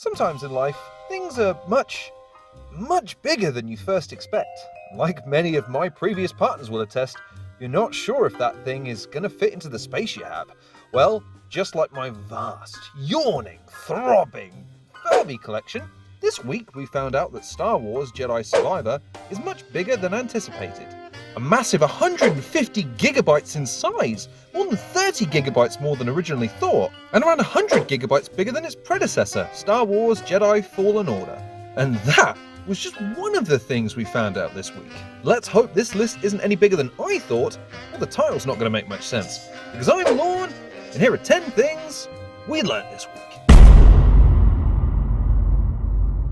Sometimes in life, things are much bigger than you first expect. Like many of my previous partners will attest, you're not sure if that thing is going to fit into the space you have. Well, just like my vast, yawning, throbbing Furby collection, this week we found out that Star Wars Jedi Survivor is much bigger than anticipated. A massive 150 gigabytes in size, more than 30 gigabytes more than originally thought, and around 100 gigabytes bigger than its predecessor, Star Wars Jedi Fallen Order. And that was just one of the things we found out this week. Let's hope this list isn't any bigger than I thought, or the title's not going to make much sense. Because I'm Lorne, and here are 10 things we learned this week.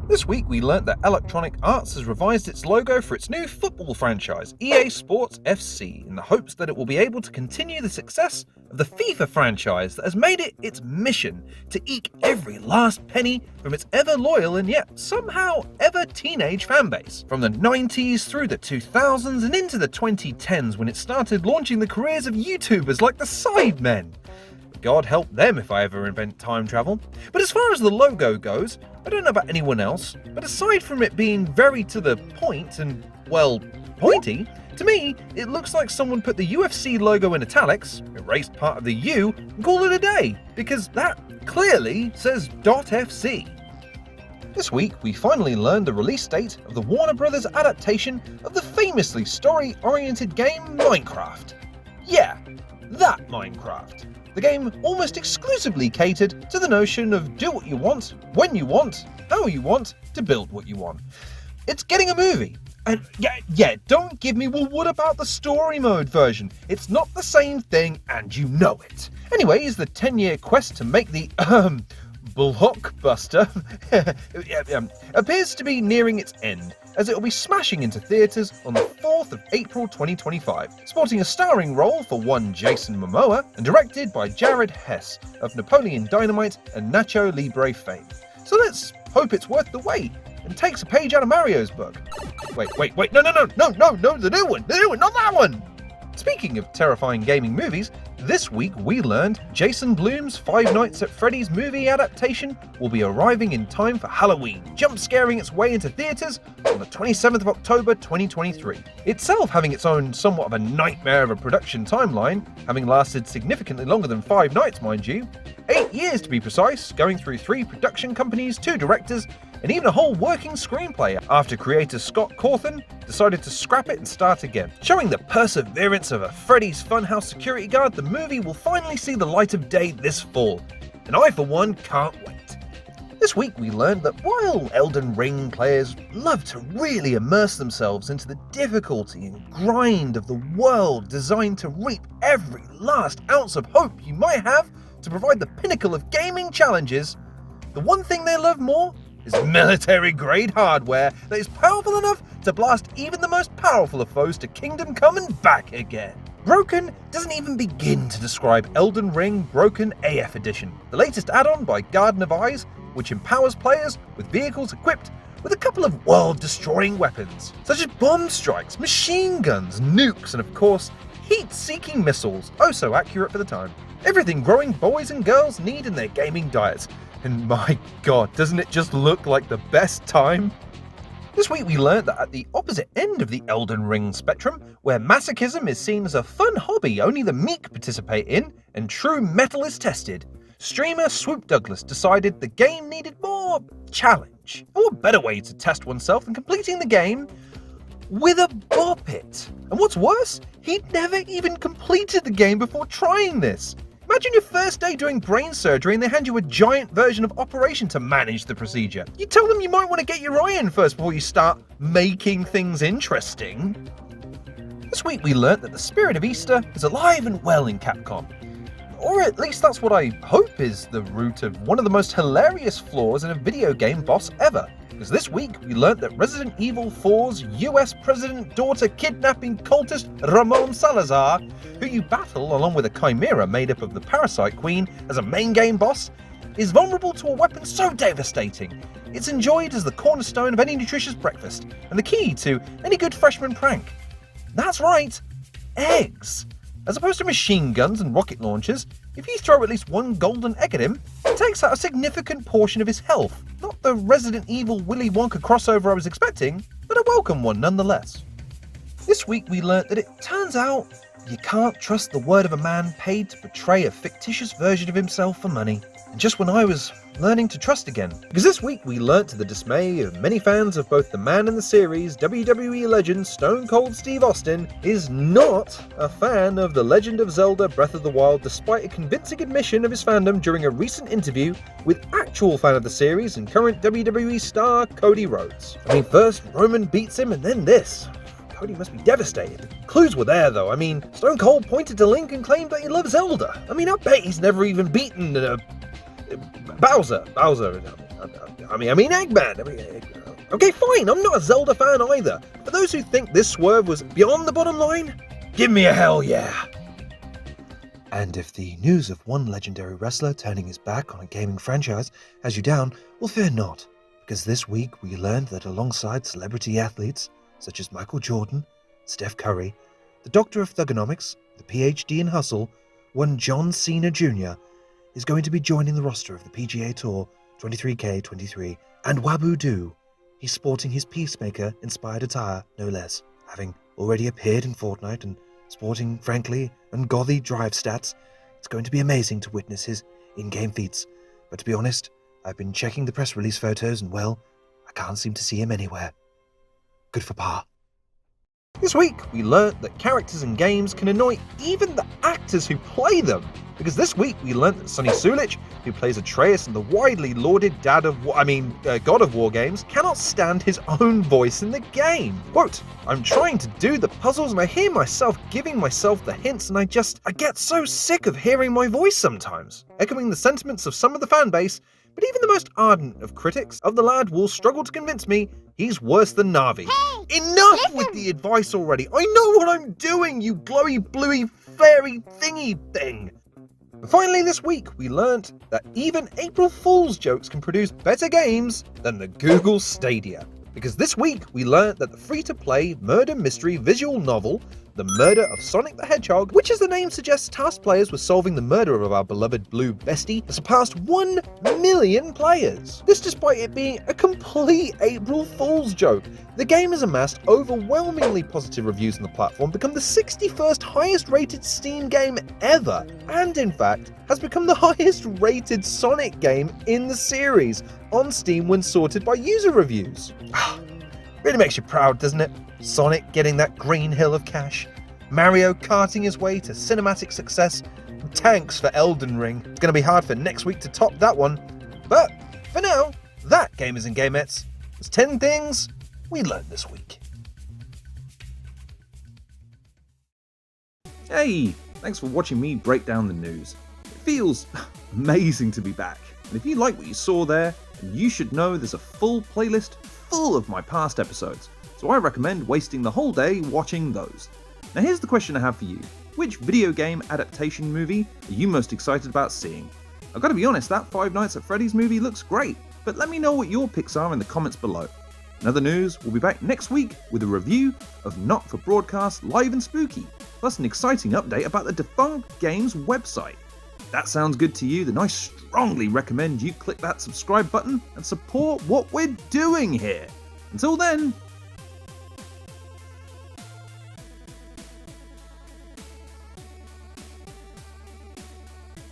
This week we learnt that Electronic Arts has revised its logo for its new football franchise, EA Sports FC, in the hopes that it will be able to continue the success of the FIFA franchise that has made it its mission to eke every last penny from its ever-loyal and yet somehow ever-teenage fanbase. From the 90s through the 2000s and into the 2010s when it started launching the careers of YouTubers like the Sidemen. God help them if I ever invent time travel. But as far as the logo goes, I don't know about anyone else, but aside from it being very to the point and, well, pointy, to me, it looks like someone put the UFC logo in italics, erased part of the U, and called it a day, because that clearly says .FC. This week, we finally learned the release date of the Warner Brothers adaptation of the famously story-oriented game Minecraft. Yeah, that Minecraft. The game almost exclusively catered to the notion of do what you want, when you want, how you want, to build what you want. It's getting a movie. And yeah, don't give me, well, what about the story mode version? It's not the same thing, and you know it. Anyways, the 10-year quest to make the, blockbuster appears to be nearing its end, as it will be smashing into theatres on the 4th of April 2025, sporting a starring role for one Jason Momoa and directed by Jared Hess of Napoleon Dynamite and Nacho Libre fame. So let's hope it's worth the wait and takes a page out of Mario's book. Wait, no, the new one, not that one! Speaking of terrifying gaming movies, this week we learned Jason Blum's Five Nights at Freddy's movie adaptation will be arriving in time for Halloween, jump-scaring its way into theatres on the 27th of October 2023. Itself having its own somewhat of a nightmare of a production timeline, having lasted significantly longer than 5 nights, mind you. 8 years to be precise, going through 3 production companies, 2 directors, and even a whole working screenplay after creator Scott Cawthon decided to scrap it and start again. Showing the perseverance of a Freddy's Funhouse security guard, the movie will finally see the light of day this fall, and I for one can't wait. This week we learned that while Elden Ring players love to really immerse themselves into the difficulty and grind of the world designed to reap every last ounce of hope you might have to provide the pinnacle of gaming challenges, the one thing they love more is military-grade hardware that is powerful enough to blast even the most powerful of foes to Kingdom Come and back again. Broken doesn't even begin to describe Elden Ring Broken AF Edition, the latest add-on by Garden of Eyes, which empowers players with vehicles equipped with a couple of world-destroying weapons, such as bomb strikes, machine guns, nukes, and of course, heat-seeking missiles, oh so accurate for the time. Everything growing boys and girls need in their gaming diets. And my god, doesn't it just look like the best time? This week we learnt that at the opposite end of the Elden Ring spectrum, where masochism is seen as a fun hobby only the meek participate in, and true metal is tested, streamer Swoop Douglas decided the game needed more challenge. And what better way to test oneself than completing the game with a Bop-It? And what's worse, he'd never even completed the game before trying this. Imagine your first day doing brain surgery and they hand you a giant version of Operation to manage the procedure. You tell them you might want to get your eye in first before you start making things interesting. This week we learnt that the spirit of Easter is alive and well in Capcom. Or at least that's what I hope is the root of one of the most hilarious flaws in a video game boss ever. Because this week we learnt that Resident Evil 4's US President daughter kidnapping cultist Ramon Salazar, who you battle along with a chimera made up of the Parasite Queen as a main game boss, is vulnerable to a weapon so devastating. It's enjoyed as the cornerstone of any nutritious breakfast and the key to any good freshman prank. That's right, eggs. As opposed to machine guns and rocket launchers, If you throw at least one golden egg at him, it takes out a significant portion of his health. Not the Resident Evil Willy Wonka crossover I was expecting, but a welcome one nonetheless. This week we learnt that it turns out you can't trust the word of a man paid to portray a fictitious version of himself for money. And just when I was learning to trust again. Because this week we learnt to the dismay of many fans of both the man in the series, WWE legend Stone Cold Steve Austin, is not a fan of The Legend of Zelda Breath of the Wild, despite a convincing admission of his fandom during a recent interview with actual fan of the series and current WWE star Cody Rhodes. I mean, first Roman beats him and then this. Cody must be devastated. Clues were there though. I mean, Stone Cold pointed to Link and claimed that he loves Zelda. I mean, I bet he's never even beaten Bowser. I mean Eggman. Okay, fine, I'm not a Zelda fan either. For those who think this swerve was beyond the bottom line, give me a hell yeah. And if the news of one legendary wrestler turning his back on a gaming franchise has you down, well, fear not. Because this week we learned that alongside celebrity athletes, such as Michael Jordan, Steph Curry, the Doctor of Thugonomics, the PhD in Hustle, one John Cena Jr., is going to be joining the roster of the PGA Tour 23K23, and Waboo Doo, he's sporting his Peacemaker-inspired attire, no less, having already appeared in Fortnite and sporting, frankly, ungothy drive stats. It's going to be amazing to witness his in-game feats, but to be honest, I've been checking the press release photos and, well, I can't seem to see him anywhere. Good for Pa. This week, we learnt that characters in games can annoy even the actors who play them. Because this week, we learnt that Sonny Sulich, who plays Atreus in the widely lauded God of War games, cannot stand his own voice in the game. Quote, I'm trying to do the puzzles and I hear myself giving myself the hints and I get so sick of hearing my voice sometimes. Echoing the sentiments of some of the fan base, but even the most ardent of critics of the lad will struggle to convince me he's worse than Navi. Hey, enough with the advice already. I know what I'm doing, you glowy, bluey, fairy thingy thing. And finally this week, we learnt that even April Fool's jokes can produce better games than the Google Stadia. Because this week, we learnt that the free-to-play murder mystery visual novel, The Murder of Sonic the Hedgehog, which as the name suggests tasked players with solving the murder of our beloved blue bestie, has surpassed 1 million players. This despite it being a complete April Fool's joke. The game has amassed overwhelmingly positive reviews on the platform, become the 61st highest rated Steam game ever, and in fact, has become the highest rated Sonic game in the series on Steam when sorted by user reviews. Really makes you proud, doesn't it? Sonic getting that green hill of cash, Mario karting his way to cinematic success, tanks for Elden Ring. It's going to be hard for next week to top that one. But for now, that, gamers and gamettes, was 10 things we learned this week. Hey, thanks for watching me break down the news. It feels amazing to be back. And if you like what you saw there, then you should know there's a full playlist full of my past episodes. So I recommend wasting the whole day watching those. Now here's the question I have for you. Which video game adaptation movie are you most excited about seeing? I've got to be honest, that Five Nights at Freddy's movie looks great, but let me know what your picks are in the comments below. In other news, we'll be back next week with a review of Not For Broadcast Live and Spooky, plus an exciting update about the Defunct Games website. If that sounds good to you, then I strongly recommend you click that subscribe button and support what we're doing here. Until then,